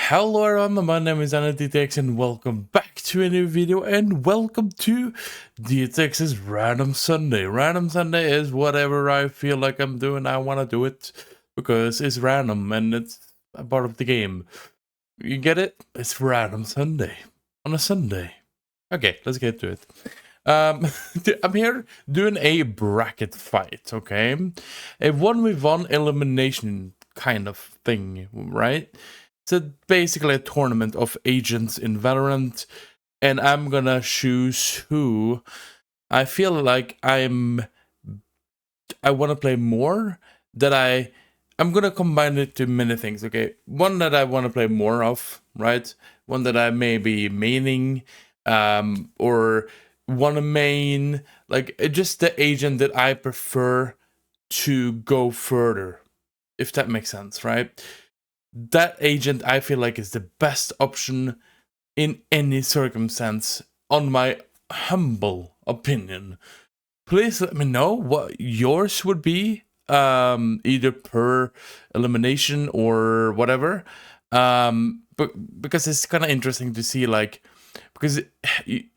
Hello everyone, my name is DanielDTX and welcome back to a new video and welcome to DTX's Random Sunday. Random Sunday is whatever I feel like I'm doing, I want to do it because it's random and it's a part of the game. You get it? It's Random Sunday on a Sunday. Okay, let's get to it. I'm here doing a bracket fight, okay? A 1v1 elimination kind of thing, right? So basically a tournament of agents in Valorant, and I'm gonna choose who I feel like I want to play more. I'm gonna combine it to many things. Okay, one that I want to play more of, right? One that I may be maining, or want to main, like just the agent that I prefer to go further, if that makes sense, right? That agent I feel like is the best option in any circumstance, on my humble opinion. Please let me know what yours would be, either per elimination or whatever. But because it's kind of interesting to see, like, because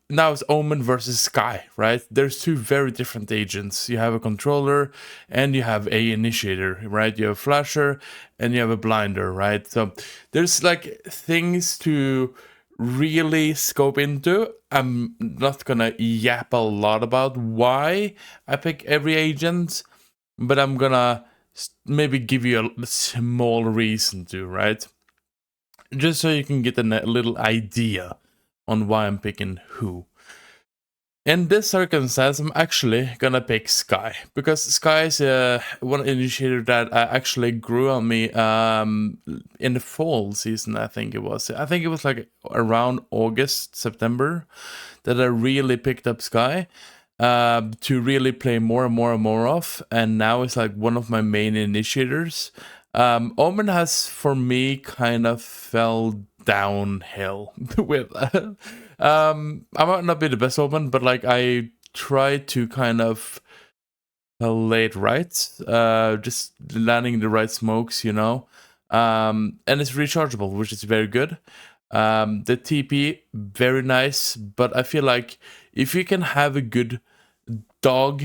now it's Omen versus Sky, right? There's two very different agents. You have a controller and you have a initiator, right? You have a flasher and you have a blinder, right? So there's like things to really scope into. I'm not gonna yap a lot about why I pick every agent, but I'm gonna maybe give you a small reason to, right? Just so you can get a little idea on why I'm picking who. In this circumstance, I'm actually gonna pick Sky, because Sky is one initiator that actually grew on me in the fall season. I think it was like around August, September, that I really picked up Sky to really play more and more and more of, and now it's like one of my main initiators. Omen has, for me, kind of fell downhill with I might not be the best Omen, but like I try to kind of lay it right, just landing the right smokes, you know. And it's rechargeable, which is very good. The TP, very nice, but I feel like if you can have a good dog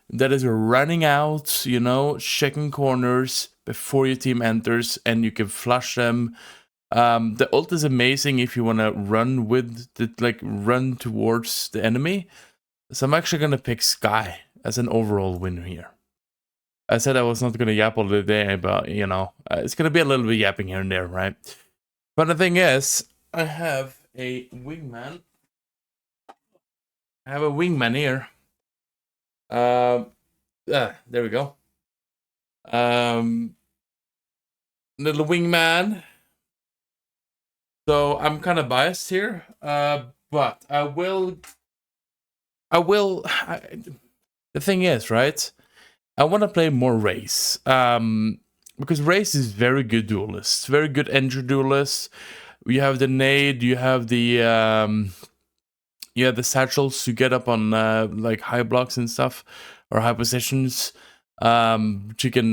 that is running out, you know, checking corners before your team enters, and you can flush them. The ult is amazing if you want to run with the, like, run towards the enemy. So I'm actually gonna pick Sky as an overall winner here. I said I was not gonna yap all the day, but you know, it's gonna be a little bit yapping here and there, right? But the thing is, I have a wingman. I have a wingman here. There we go. Little wingman. So I'm kind of biased here, but the thing is, right? I want to play more Race, because Race is very good duelist, very good entry duelist. You have the nade, you have the satchels to get up on like high blocks and stuff, or high positions. You can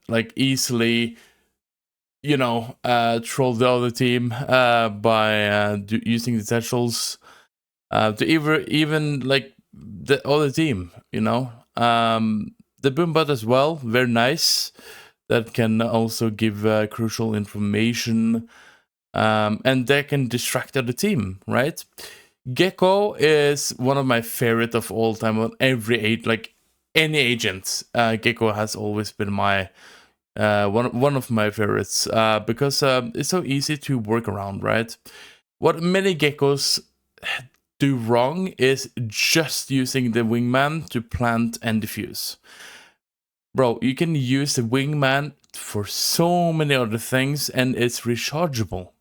like easily, you know, troll the other team by using the satchels to even like the other team, you know. The boombot as well, very nice. That can also give crucial information, and that can distract the other team, right? Gecko is one of my favorite of all time on any agent. Gecko has always been my one of my favorites, because it's so easy to work around, right? What many geckos do wrong is just using the wingman to plant and defuse. Bro, you can use the wingman for so many other things, and it's rechargeable.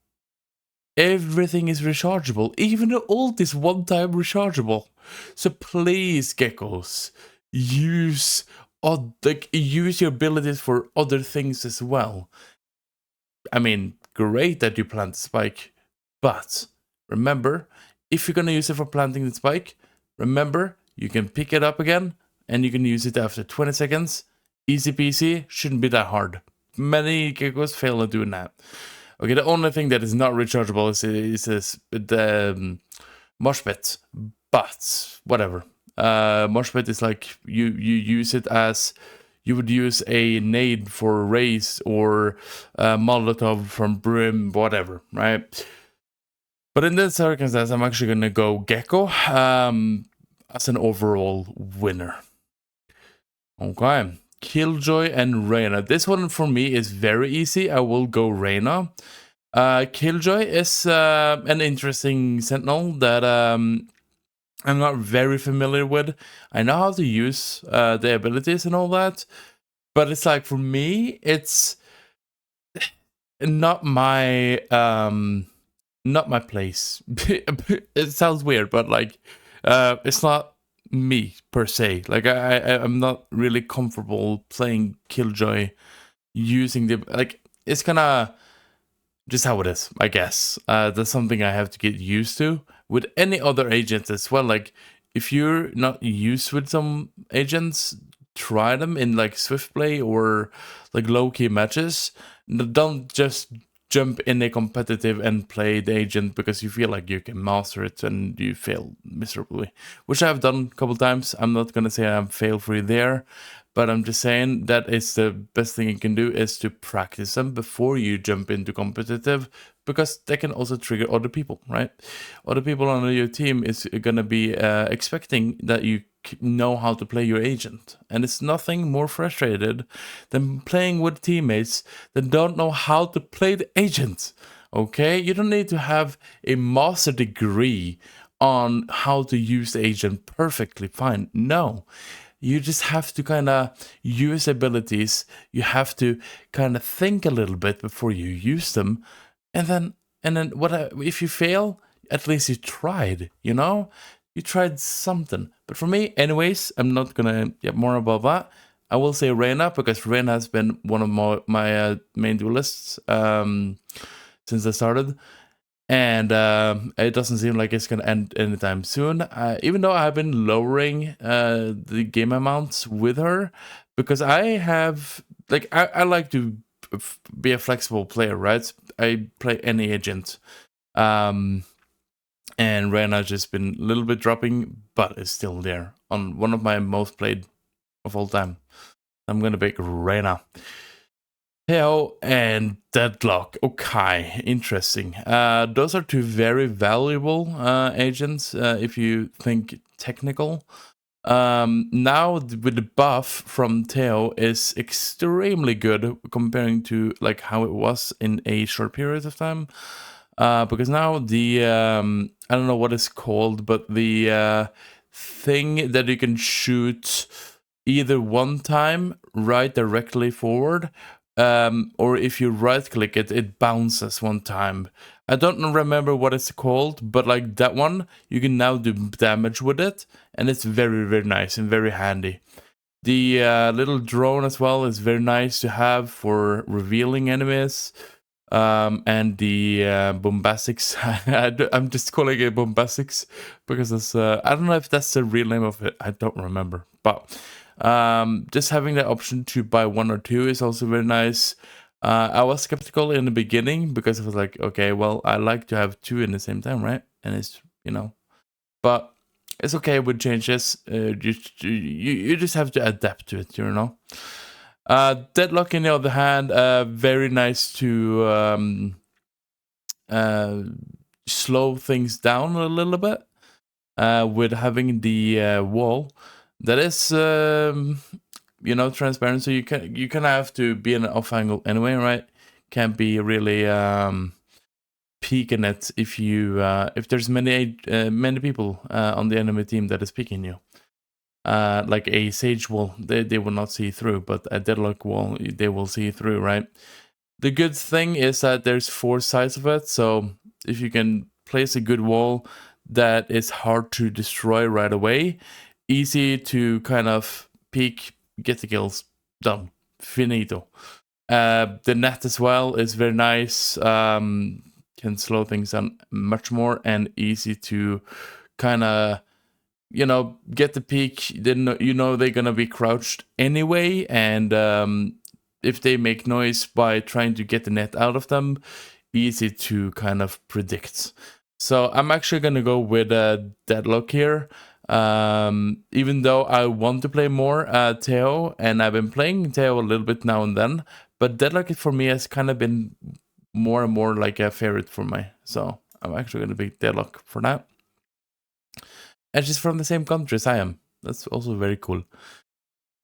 Everything is rechargeable. Even the ult is one-time rechargeable. So please, geckos, use your abilities for other things as well. I mean, great that you plant the spike, but remember, if you're gonna use it for planting the spike, remember, you can pick it up again and you can use it after 20 seconds. Easy peasy, shouldn't be that hard. Many geckos fail at doing that. Okay, the only thing that is not rechargeable is the mosh pit, but whatever. Mosh pit is like you use it as you would use a nade for race or Molotov from Brim, whatever, right? But in this circumstance, I'm actually gonna go Gecko as an overall winner. Okay, Killjoy and Reyna. This one for me is very easy. I will go Reyna. Killjoy is an interesting sentinel that I'm not very familiar with. I know how to use the abilities and all that, but it's like for me, it's not my place. It sounds weird, but like it's not me per se. Like I'm not really comfortable playing Killjoy using the like. It's kind of just how it is, I guess. That's something I have to get used to with any other agents as well. Like if you're not used with some agents, try them in like swift play or like low key matches. Don't just jump in a competitive and play the agent because you feel like you can master it and you fail miserably, which I've done a couple times. I'm not gonna say I'm fail free there, but I'm just saying that is the best thing you can do is to practice them before you jump into competitive, because they can also trigger other people, right? Other people on your team is gonna be expecting that you know how to play your agent, and it's nothing more frustrated than playing with teammates that don't know how to play the agent. Okay, you don't need to have a master degree on how to use the agent perfectly fine. No, you just have to kind of use abilities. You have to kind of think a little bit before you use them, and then what if you fail? At least you tried, you know? You tried something. But for me, anyways, I'm not gonna get more about that. I will say Reyna, because Reyna has been one of my main duelists since I started. And it doesn't seem like it's gonna end anytime soon. Even though I've been lowering the game amounts with her, because I have like I like to be a flexible player, right? I play any agent, and Reyna's just been a little bit dropping, but it's still there on one of my most played of all time. I'm gonna pick Reyna. Teo and Deadlock. Okay, interesting. Those are two very valuable agents if you think technical. Now with the buff from Teo is extremely good comparing to like how it was in a short period of time. Because now the I don't know what it's called, but the thing that you can shoot either one time right directly forward, or if you right click it, it bounces one time. I don't remember what it's called, but like that one, you can now do damage with it, and it's very, very nice and very handy. The little drone as well is very nice to have for revealing enemies. And the bombastics, I'm just calling it bombastics because it's, I don't know if that's the real name of it. I don't remember, but just having the option to buy one or two is also very nice. I was skeptical in the beginning because I was like, okay, well, I like to have two in the same time, right? And it's, you know, but it's okay with changes. You just have to adapt to it, you know. Deadlock, on the other hand, very nice to slow things down a little bit with having the wall that is, you know, transparent. So you can have to be in an off angle anyway, right? Can't be really peeking it if you if there's many people on the enemy team that is peeking you. Like a sage wall, they will not see through, but a deadlock wall, they will see through, right? The good thing is that there's 4 sides of it, so if you can place a good wall that is hard to destroy right away, easy to kind of peek, get the kills, done, finito. The net as well is very nice, can slow things down much more, and easy to kind of, you know, get the peak. Then you know they're gonna be crouched anyway, and if they make noise by trying to get the net out of them, easy to kind of predict. So I'm actually going to go with Deadlock here. Even though I want to play more Teo, and I've been playing Teo a little bit now and then, but Deadlock for me has kind of been more and more like a favorite for me. So I'm actually going to pick Deadlock for that. And she's from the same country as I am. That's also very cool.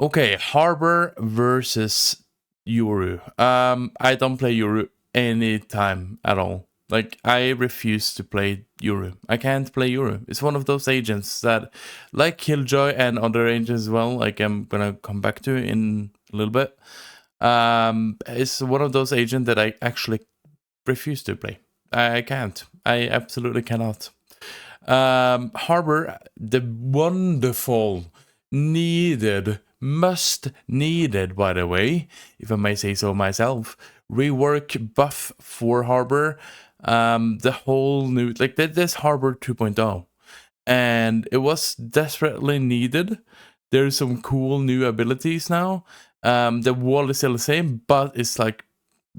Okay, Harbor versus Yoru. I don't play Yoru anytime at all. Like, I refuse to play Yoru. I can't play Yoru. It's one of those agents that, like Killjoy and other agents as well, like I'm gonna come back to in a little bit. It's one of those agents that I actually refuse to play. I can't. I absolutely cannot. Harbor, the wonderful, needed, needed, by the way, if I may say so myself, rework buff for Harbor. The whole new, like this Harbor 2.0, and it was desperately needed. There's some cool new abilities now. The wall is still the same, but it's like,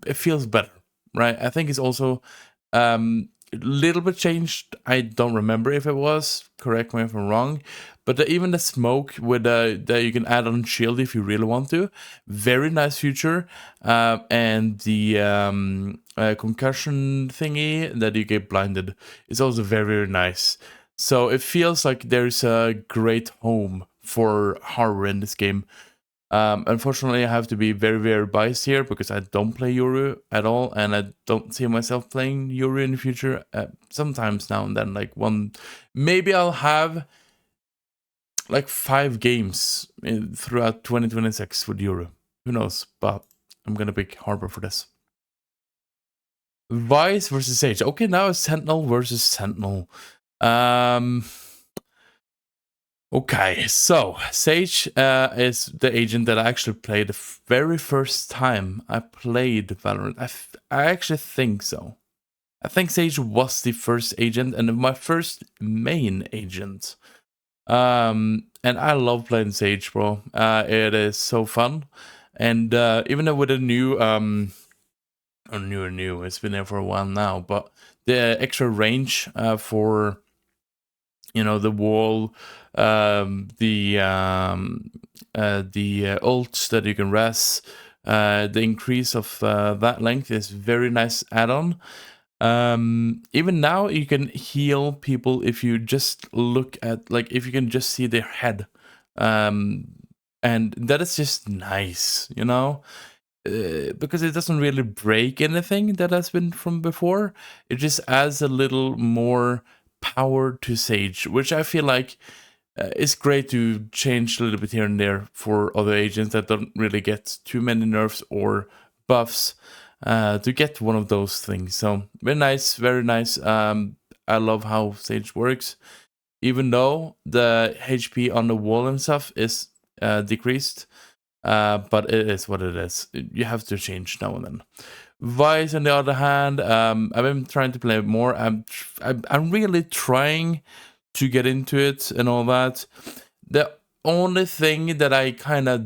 it feels better, right? I think it's also little bit changed. I don't remember if it was. Correct me if I'm wrong. But even the smoke with that you can add on shield if you really want to. Very nice feature. And the concussion thingy that you get blinded is also very, very nice. So it feels like there's a great home for Harbor in this game. Unfortunately, I have to be very, very biased here because I don't play Yoru at all, and I don't see myself playing Yoru in the future. Sometimes now and then, like maybe I'll have like 5 games throughout 2026 with Yoru. Who knows? But I'm gonna pick Harbor for this. Vice versus Sage. Okay, now it's Sentinel versus Sentinel. Okay, so Sage is the agent that I actually played the very first time I played Valorant. I actually think so. I think Sage was the first agent and my first main agent. And I love playing Sage, bro. It is so fun. And even though with a new, it's been there for a while now, but the extra range for, you know, the wall, the ults that you can res, the increase of that length is very nice add-on. Even now you can heal people if you just look at, like, if you can just see their head, and that is just nice, you know. Because it doesn't really break anything that has been from before. It just adds a little more power to Sage, which I feel like is great to change a little bit here and there for other agents that don't really get too many nerfs or buffs to get one of those things. So very nice, very nice. I love how Sage works, even though the HP on the wall and stuff is decreased. But it is what it is. You have to change now and then. Vice, on the other hand, I've been trying to play more. I'm really trying to get into it and all that. The only thing that I kind of,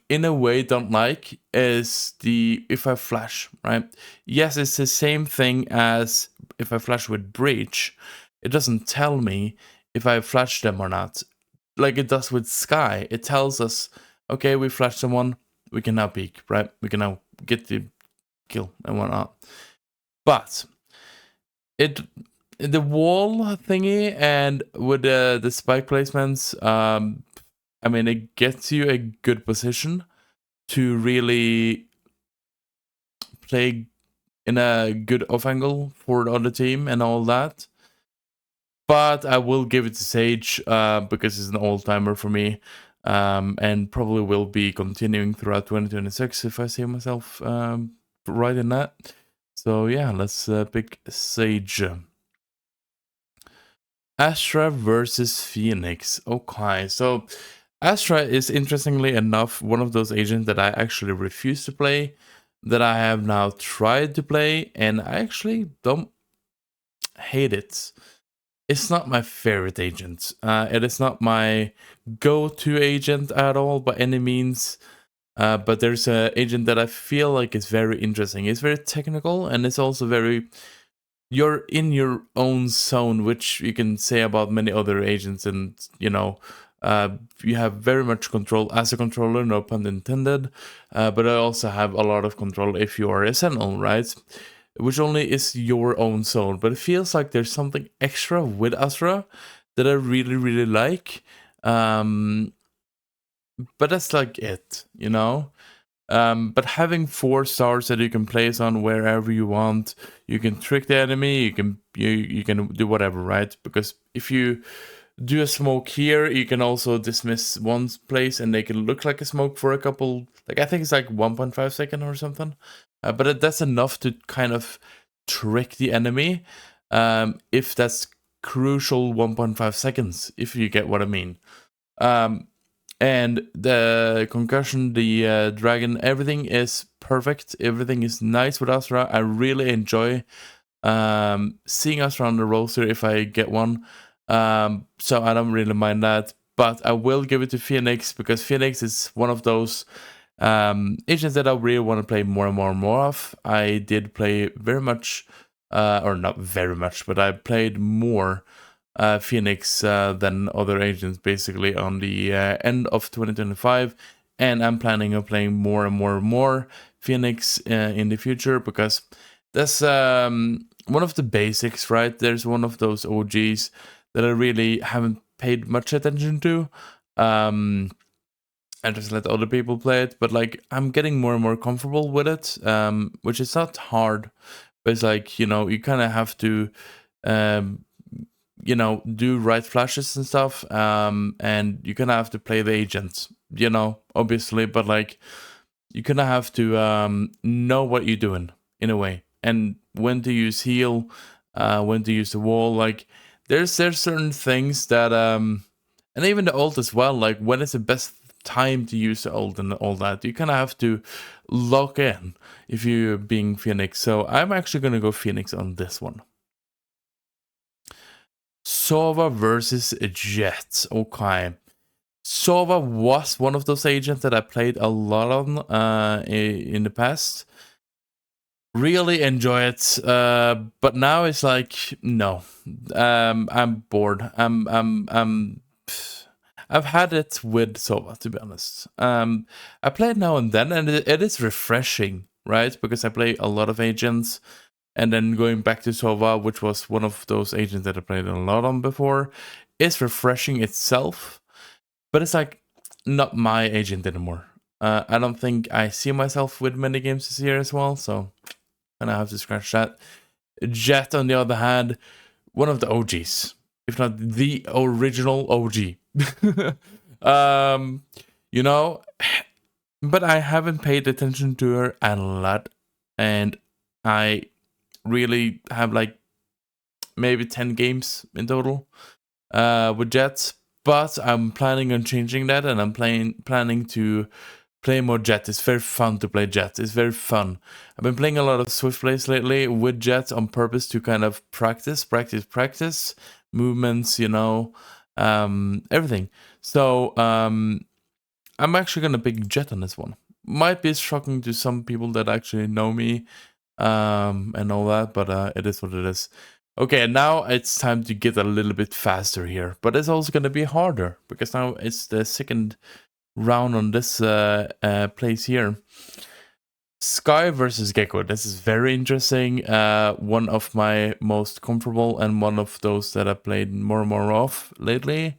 in a way, don't like is if I flash, right? Yes, it's the same thing as if I flash with Breach. It doesn't tell me if I flash them or not. Like it does with Sky. It tells us, okay, we flashed someone, we can now peek, right? We can now get the kill and whatnot. But the wall thingy and with the spike placements, I mean, it gets you a good position to really play in a good off angle for the other team and all that. But I will give it to Sage because it's an all-timer for me. And probably will be continuing throughout 2026 if I see myself right in that. So yeah, let's pick Sage. Astra versus Phoenix. Okay, so Astra is, interestingly enough, one of those agents that I actually refuse to play, that I have now tried to play, and I actually don't hate it. It's not my favorite agent. It is not my go-to agent at all by any means. But there's an agent that I feel like is very interesting. It's very technical, and it's also very, you're in your own zone, which you can say about many other agents. And you have very much control as a controller, no pun intended. But I also have a lot of control if you are a Sentinel, right? Which only is your own zone. But it feels like there's something extra with Astra that I really, really like. But that's like it, but having 4 stars that you can place on wherever you want, you can trick the enemy, you can do whatever, right? Because if you do a smoke here, you can also dismiss one place and they can look like a smoke for a couple, like I think it's like 1.5 seconds or something. But that's enough to kind of trick the enemy, if that's crucial 1.5 seconds, if you get what I mean. And the concussion, the dragon, everything is perfect. Everything is nice with Astra. I really enjoy seeing Astra on the roster if I get one. So I don't really mind that. But I will give it to Phoenix, because Phoenix is one of those agents that I really want to play more and more and more of. I did play very much, or not very much, but I played more Phoenix than other agents basically on the end of 2025, and I'm planning on playing more and more and more Phoenix in the future, because that's one of the basics, right? There's one of those OGs that I really haven't paid much attention to. I just let other people play it, but like I'm getting more and more comfortable with it, which is not hard, but it's like, you kind of have to do right flashes and stuff, and you kind of have to play the agent, obviously, but like you kind of have to know what you're doing in a way, and when to use heal, when to use the wall. Like there's certain things that and even the ult as well, like when is the best time to use the ult and all that, you kind of have to lock in if you're being Phoenix. So I'm actually gonna go Phoenix on this one. Sova versus Jet. Okay. Sova was one of those agents that I played a lot on in the past. Really enjoy it, but now it's like no. I'm bored. I've had it with Sova, to be honest. I play it now and then, and it is refreshing, right? Because I play a lot of agents. And then going back to Sova, which was one of those agents that I played a lot on before, is refreshing itself. But it's like not my agent anymore. I don't think I see myself with many games this year as well, so and I have to scratch that. Jet, on the other hand, one of the OGs, if not the original OG. But I haven't paid attention to her a lot, and I really have like maybe 10 games in total with Jet, but I'm planning on changing that, and I'm planning to play more Jet. It's very fun to play Jet. It's very fun. I've been playing a lot of Swift plays lately with Jet on purpose to kind of practice movements, everything. So I'm actually gonna pick Jet on this one. Might be shocking to some people that actually know me and all that, but it is what it is. Okay, now it's time to get a little bit faster here, but it's also going to be harder, because now it's the second round on this place here. Sky versus Gecko. This is very interesting. One of my most comfortable, and one of those that I played more and more of lately.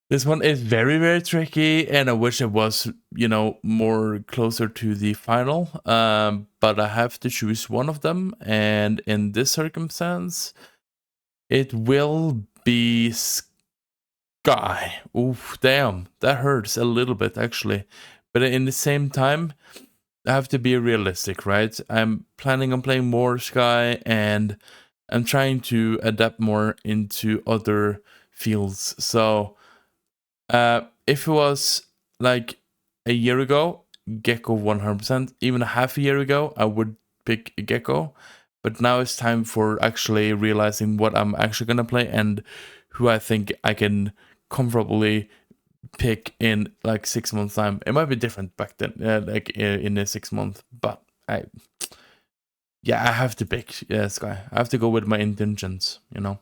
This one is very, very tricky, and I wish it was, more closer to the final. But I have to choose one of them, and in this circumstance, it will be Sky. Oof, damn, that hurts a little bit, actually. But in the same time, I have to be realistic, right? I'm planning on playing more Sky, and I'm trying to adapt more into other fields. So if it was like a year ago, Gecko 100%. Even a half a year ago, I would pick Gecko. But now it's time for actually realizing what I'm actually gonna play and who I think I can comfortably pick in like 6 months time. It might be different back then, like in a 6 month, but I have to pick Sky. I have to go with my intentions, you know.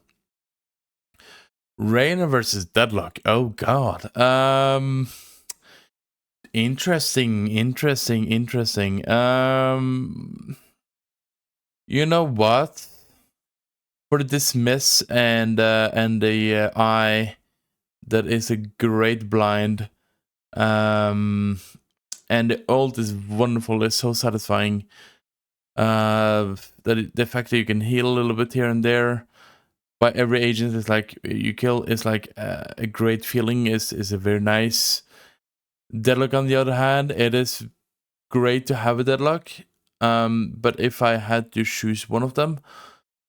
Reina versus Deadlock. Oh god. Interesting. You know what? For the dismiss and the eye, that is a great blind. And the ult is wonderful. It's so satisfying. The fact that you can heal a little bit here and there by every agent is like you kill is like a great feeling. Is a very nice. Deadlock on the other hand, it is great to have a deadlock. But if I had to choose one of them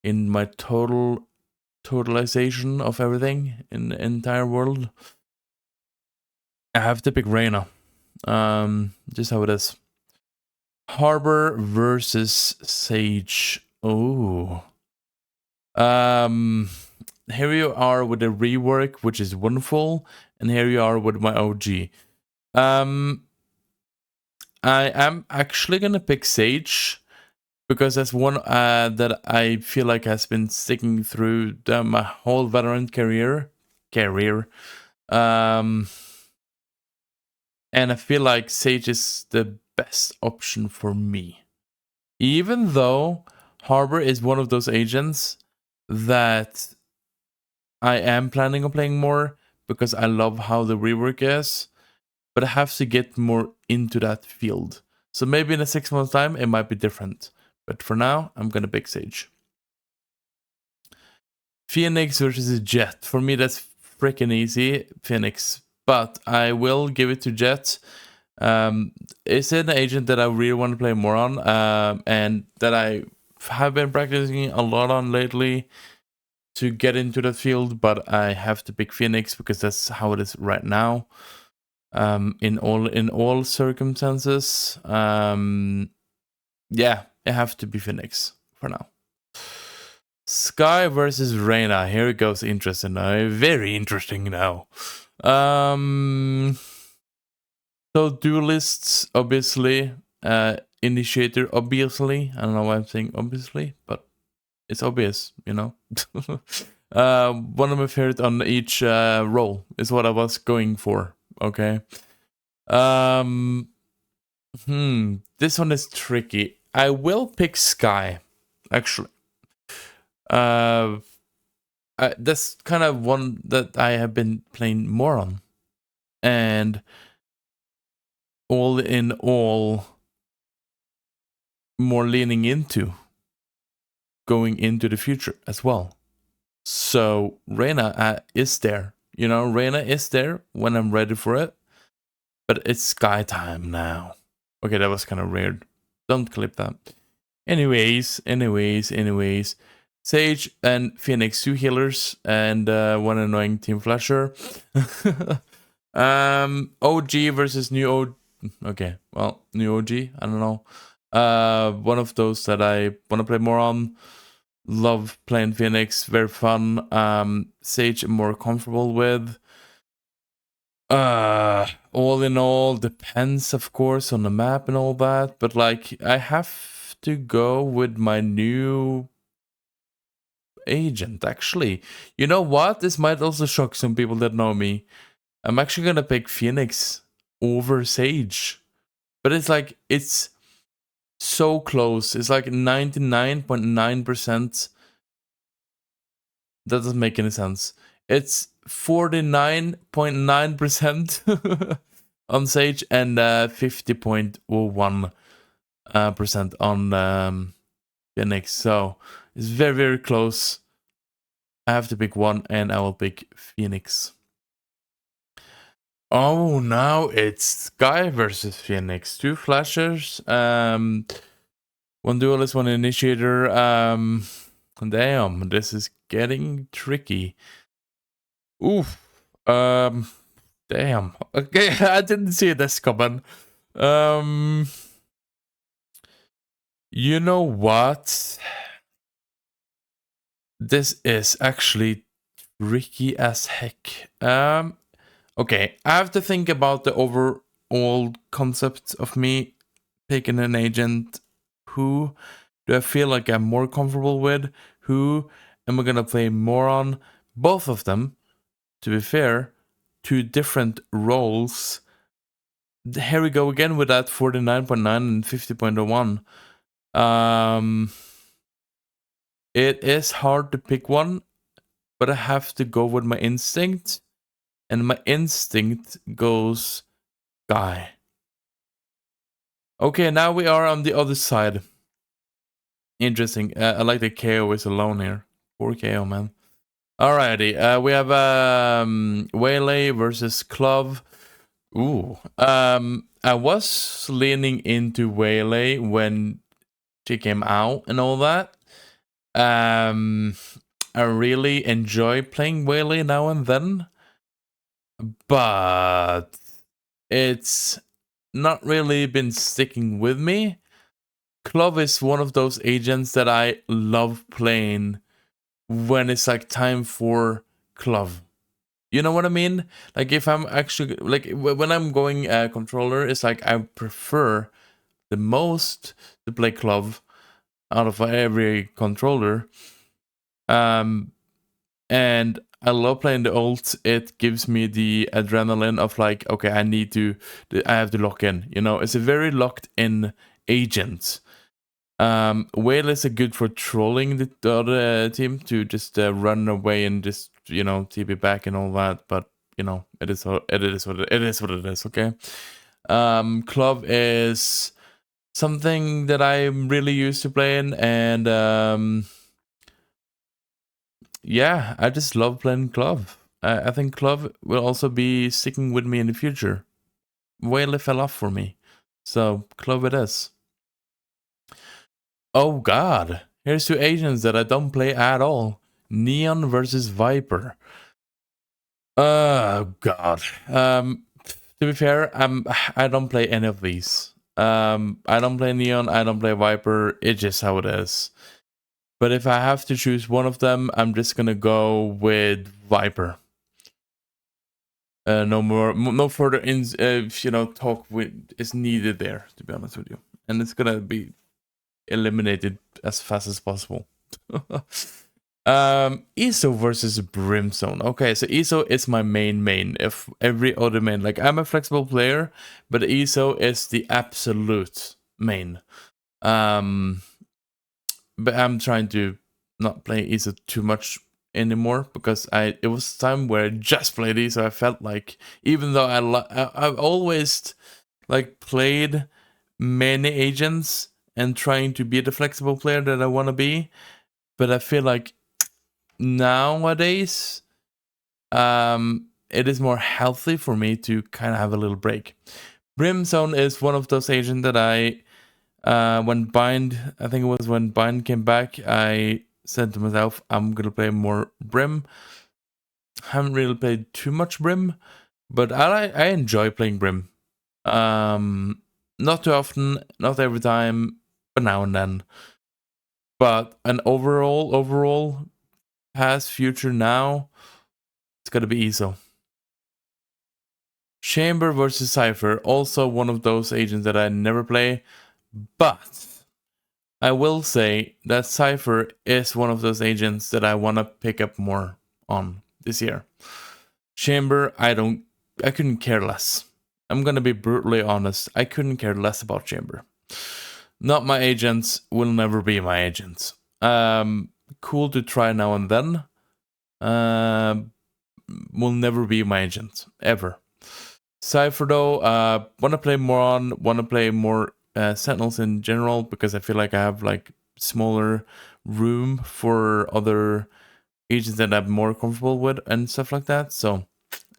in my totalization of everything in the entire world, I have to pick Reyna. Just how it is. Harbor versus Sage. Oh. Here you are with a rework, which is wonderful, and here you are with my OG. I am actually gonna pick Sage because that's one that I feel like has been sticking through my whole Valorant career. And I feel like Sage is the best option for me. Even though Harbor is one of those agents that I am planning on playing more because I love how the rework is, but I have to get more into that field. So maybe in a 6 months time, it might be different. But for now, I'm gonna pick Sage. Phoenix versus Jet. For me, that's freaking easy. Phoenix. But I will give it to Jet. It's an agent that I really want to play more on, and that I have been practicing a lot on lately to get into that field, but I have to pick Phoenix because that's how it is right now. In all circumstances. Yeah, it have to be Phoenix for now. Sky versus Reyna. Here it goes interesting now. Very interesting now. So duelists, obviously. Initiator, obviously. I don't know why I'm saying obviously, but it's obvious, you know. One of my favorite on each role is what I was going for. Okay. This one is tricky. I will pick Sky, actually. That's kind of one that I have been playing more on, and all in all, more leaning into going into the future as well. So Reyna is there, you know. Reyna is there when I'm ready for it, but it's Sky time now. Okay, that was kind of weird. Don't clip that. Anyways. Sage and Phoenix, 2 healers and 1 annoying team flasher. OG versus new OG. Okay, well, new OG. I don't know. One of those that I want to play more on. Love playing Phoenix, very fun. Sage I'm more comfortable with. All in all, depends of course on the map and all that, but like I have to go with my new agent, actually. You know what? This might also shock some people that know me. I'm actually gonna pick Phoenix over Sage. But it's like, it's so close. It's like 99.9%. That doesn't make any sense. It's 49.9% on Sage and 50.01% on Phoenix. So it's very, very close. I have to pick one, and I will pick Phoenix. Oh, now it's Sky versus Phoenix. 2 flashers. One duelist, 1 initiator. Damn, this is getting tricky. Oof. Damn. Okay, I didn't see this coming. You know what? This is actually tricky as heck. Okay, I have to think about the overall concept of me picking an agent. Who do I feel like I'm more comfortable with? Who am I gonna play more on? Both of them, to be fair, two different roles. Here we go again with that 49.9 and 50.01. It is hard to pick one, but I have to go with my instinct, and my instinct goes Guy. Okay, now we are on the other side. Interesting. I like that KO is alone here. Poor KO, man. Alrighty, we have Waylay versus Clove. Ooh. I was leaning into Waylay when she came out and all that. I really enjoy playing Waylay now and then, but it's not really been sticking with me. Clove is one of those agents that I love playing when it's like time for Clove. You know what I mean? Like if I'm actually like when I'm going controller, it's like I prefer the most to play Clove out of every controller. And I love playing the ult. It gives me the adrenaline of like, okay, I have to lock in. You know, it's a very locked in agent. Whale is good for trolling the other team to just run away and just, you know, TP back and all that. But you know, it is what it is. Okay. Club is something that I'm really used to playing, and yeah, I just love playing Club. I think Club will also be sticking with me in the future. Whale fell off for me, so Club it is. Oh god, here's two agents that I don't play at all. Neon versus Viper. Oh god. To be fair, I don't play any of these. I don't play Neon, I don't play Viper, it's just how it is. But if I have to choose one of them, I'm just gonna go with Viper. No further talk is needed there, to be honest with you. And it's gonna be eliminated as fast as possible. ESO versus Brimstone. Okay, so ESO is my main. If every other main, like I'm a flexible player, but ESO is the absolute main. But I'm trying to not play ESO too much anymore because it was time where I just played ESO. I felt like even though I've always like played many agents and trying to be the flexible player that I want to be, but I feel like nowadays it is more healthy for me to kind of have a little break. Brimstone is one of those agents that I when I think it was when Bind came back, I said to myself, I'm gonna play more Brim. Haven't really played too much Brim, but I enjoy playing Brim. Not too often, not every time, but now and then. But an overall, past, future, now, it's gotta be ESO. Chamber versus Cypher, also one of those agents that I never play, but I will say that Cypher is one of those agents that I want to pick up more on this year. Chamber, I couldn't care less. I'm gonna be brutally honest, I couldn't care less about Chamber. Not my agents, will never be my agents. Cool to try now and then. Will never be my agent, ever. Cypher though, wanna play more Sentinels in general because I feel like I have like smaller room for other agents that I'm more comfortable with and stuff like that. So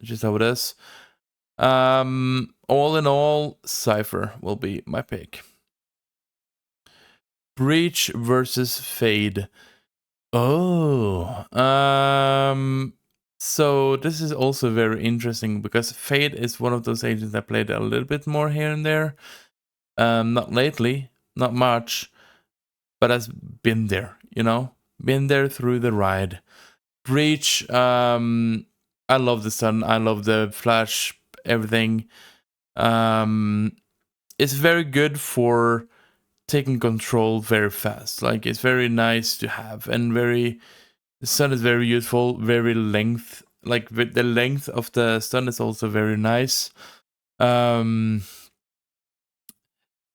just how it is. All in all, Cypher will be my pick. Breach versus Fade. Oh, so this is also very interesting because Fade is one of those agents I played a little bit more here and there. Not lately, not much, but has been there, you know? Been there through the ride. Breach, I love the stun. I love the flash, everything. It's very good for taking control very fast. Like, it's very nice to have, and the stun is very useful, very length. Like, with the length of the stun is also very nice.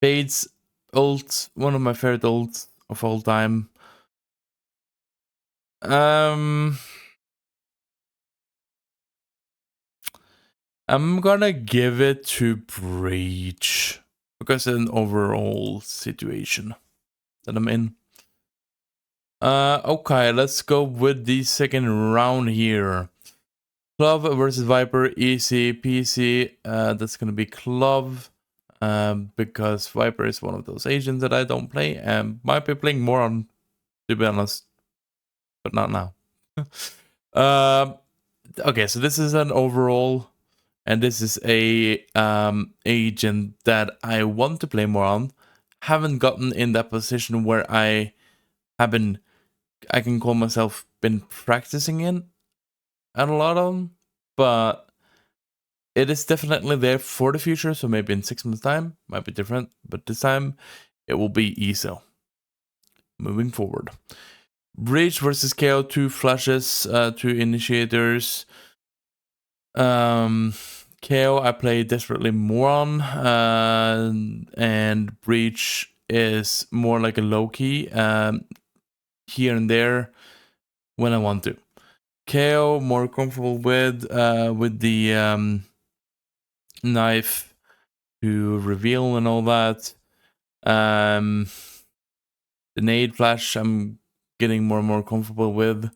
Fade's ult, one of my favorite ults of all time. I'm gonna give it to Breach because of an overall situation that I'm in. Okay, let's go with the second round here. Clove versus Viper, easy peasy. That's gonna be Clove. Because Viper is one of those agents that I don't play and might be playing more on, to be honest, but not now. Okay, so this is an overall, and this is a agent that I want to play more on. Haven't gotten in that position where I can call myself been practicing in a lot on, but it is definitely there for the future. So maybe in 6 months' time, might be different, but this time it will be ESO. Moving forward. Breach versus KO, 2 flashes, 2 initiators. KO I play desperately more on, and Breach is more like a low key, here and there when I want to. KO more comfortable with the knife to reveal and all that. The nade flash I'm getting more and more comfortable with.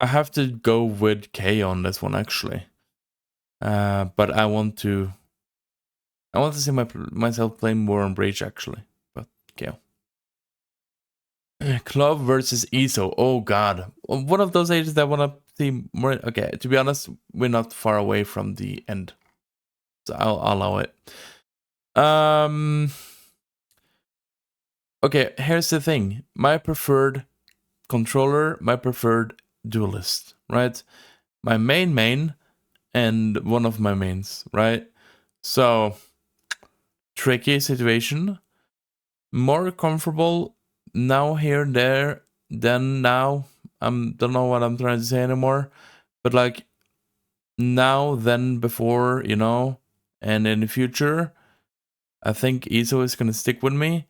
I have to go with K on this one actually. But I want to see myself playing more on Breach actually. But KO. Clove versus ESO. Oh god. One of those agents that I want to see more. Okay, to be honest, we're not far away from the end. So I'll allow it. Okay, here's the thing. My preferred controller, my preferred duelist, right? My main, and one of my mains, right? So, tricky situation. More comfortable now here and there than now. Don't know what I'm trying to say anymore. But like, now than before, you know? And in the future, I think ESO is gonna stick with me.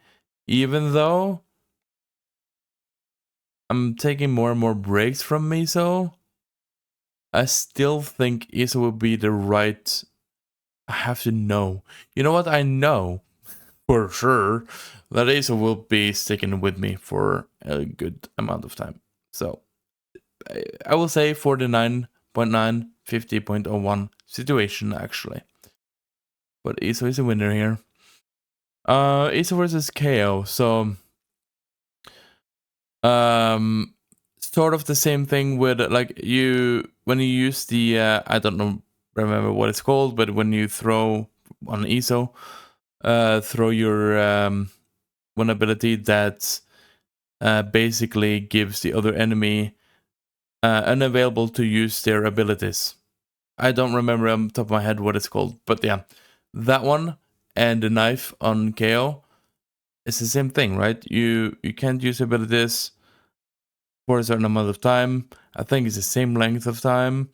Even though I'm taking more and more breaks from ESO, I still think ESO will be the right. I have to know. You know what? I know for sure that ESO will be sticking with me for a good amount of time. So I will say 49.9, 50.01 situation actually. But ESO is a winner here. ESO versus KO. So sort of the same thing with like when you use the I don't remember what it's called, but when you throw on ESO, throw your one ability that basically gives the other enemy unavailable to use their abilities. I don't remember on top of my head what it's called, but yeah, that one and the knife on KO is the same thing, right? You can't use abilities for a certain amount of time. I think it's the same length of time.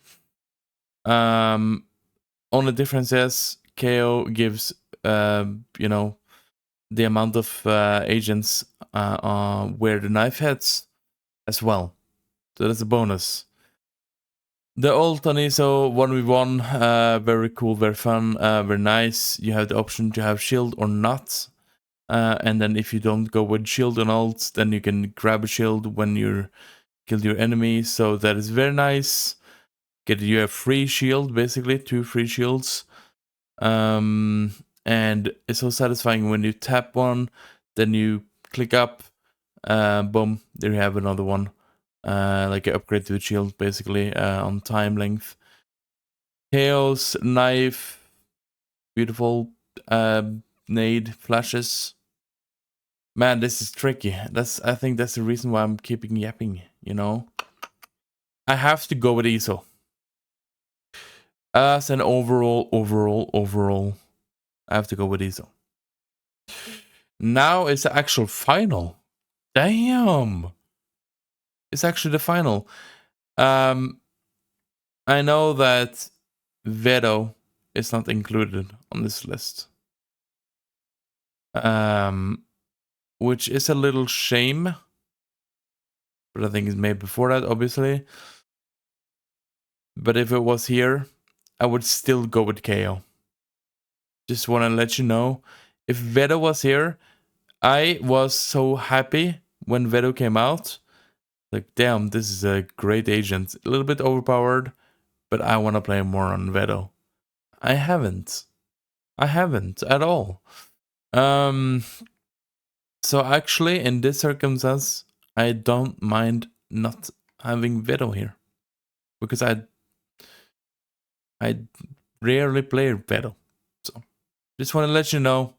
Only difference is KO gives you know, the amount of agents where the knife hits as well. So that's a bonus. The ult on ESO 1v1, very cool, very fun, very nice. You have the option to have shield or not. And then if you don't go with shield and ult, then you can grab a shield when you kill your enemy. So that is very nice. Get you a free shield, basically 2 free shields. And it's so satisfying when you tap one, then you click up, boom, there you have another one. Like an upgrade to the shield, basically, on time length. Chaos, knife, beautiful, nade, flashes. Man, this is tricky. I think that's the reason why I'm keeping yapping, you know? I have to go with ESO. As an overall, I have to go with ESO. Now it's the actual final. Damn. It's actually the final. I know that Veto is not included on this list. Which is a little shame. But I think it's made before that, obviously. But if it was here, I would still go with KO. Just want to let you know. If Veto was here, I was so happy when Veto came out. Like, damn, this is a great agent. A little bit overpowered, but I want to play more on Veto. I haven't at all. So actually, in this circumstance, I don't mind not having Veto here. Because I rarely play Veto. So, just want to let you know.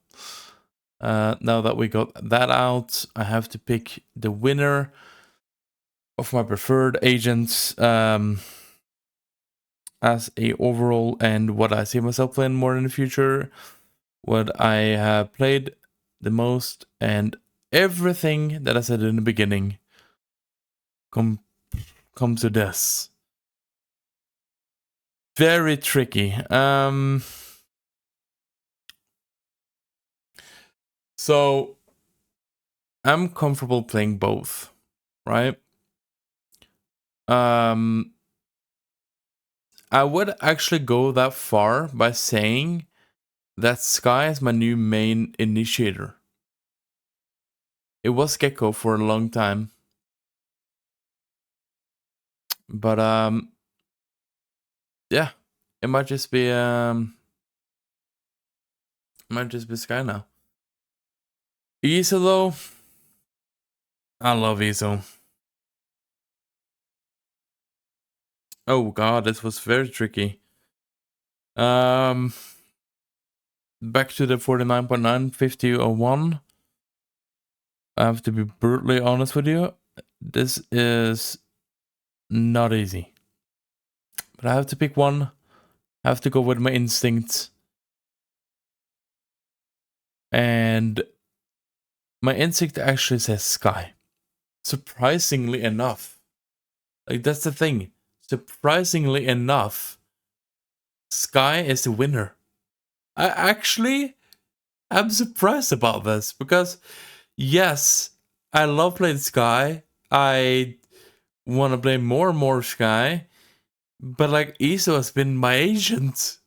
Now that we got that out, I have to pick the winner of my preferred agents as a overall, and what I see myself playing more in the future, what I have played the most, and everything that I said in the beginning comes to this. Very tricky. So I'm comfortable playing both, right? I would actually go that far by saying that Sky is my new main initiator. It was Gecko for a long time. But yeah, it might just be Sky now. ESO though, I love ESO. Oh god, this was very tricky. Back to the 49.9, 5001. I have to be brutally honest with you. This is not easy. But I have to pick one. I have to go with my instinct. And my instinct actually says Sky. Surprisingly enough. Like, that's the thing. Surprisingly enough, Sky is the winner. I actually am surprised about this because, yes, I love playing Sky. I want to play more and more Sky. But, like, ESO has been my agent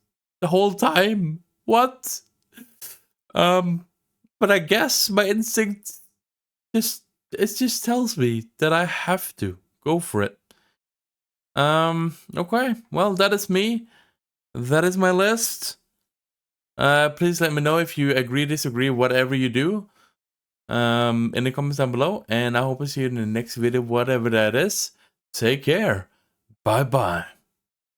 the whole time. What? But I guess my instinct just tells me that I have to go for it. Okay, well, that is me. That is my list. Please let me know if you agree, disagree, whatever you do. In the comments down below. And I hope to see you in the next video, whatever that is. Take care. Bye-bye.